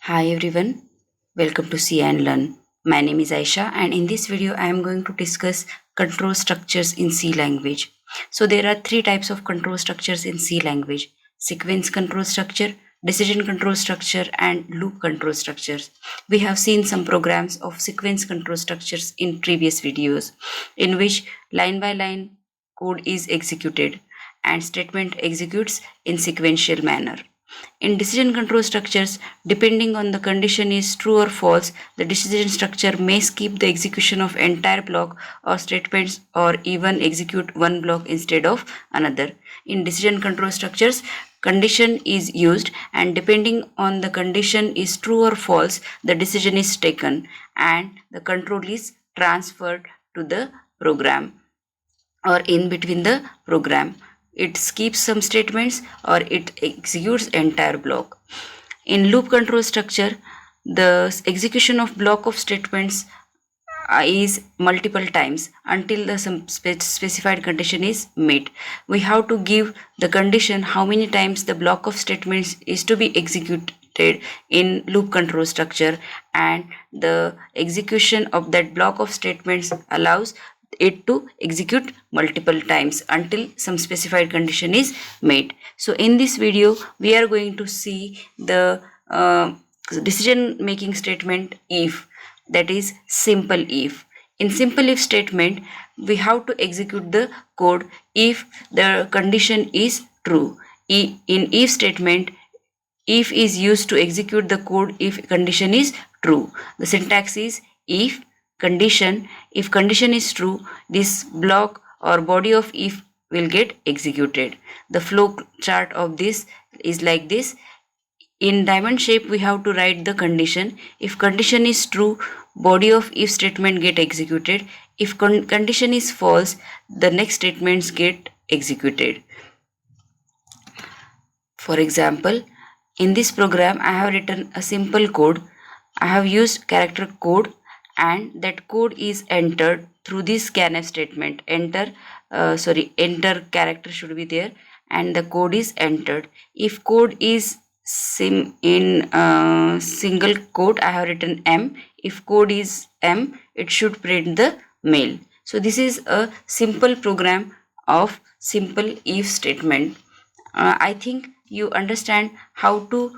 Hi everyone, welcome to See and Learn. My name is Aisha and in this video I am going to discuss control structures in C language. So there are three types of control structures in C language: sequence control structure, decision control structure and loop control structures. We have seen some programs of sequence control structures in previous videos in which line by line code is executed and statement executes in sequential manner. In decision control structures, depending on the condition is true or false, the decision structure may skip the execution of entire block or statements or even execute one block instead of another. In decision control structures, condition is used and depending on the condition is true or false, the decision is taken and the control is transferred to the program or in between the program. It skips some statements or it executes entire block. In loop control structure, the execution of block of statements is multiple times until the some specified condition is met. We have to give the condition how many times the block of statements is to be executed in loop control structure, and the execution of that block of statements allows it to execute multiple times until some specified condition is met. So in this video we are going to see the decision making statement if, that is simple if. In simple if statement we have to execute the code if the condition is true. In if statement, if is used to execute the code if condition is true. The syntax is if condition. If condition is true, this block or body of if will get executed. The flow chart of this is like this. In diamond shape we have to write the condition. If condition is true, body of if statement get executed. If condition is false, the next statements get executed. For example, in this program I have written a simple code. I have used character code and that code is entered through this scanf statement. Enter character should be there and the code is entered. If code is single quote, I have written M. If code is M, it should print the mail. So this is a simple program of simple if statement. I think you understand how to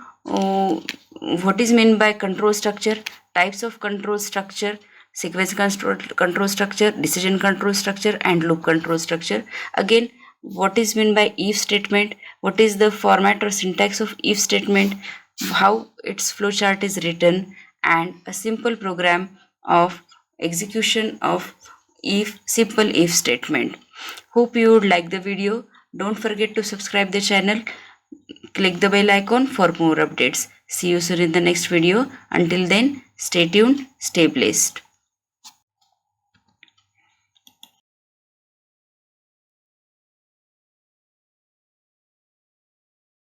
what is meant by control structure, types of control structure, sequence control structure, decision control structure and loop control structure. Again, what is meant by if statement, what is the format or syntax of if statement, how its flowchart is written, and a simple program of execution of if simple if statement. Hope you would like the video. Don't forget to subscribe the channel. Click the bell icon for more updates. See you soon in the next video. Until then, stay tuned, stay blessed.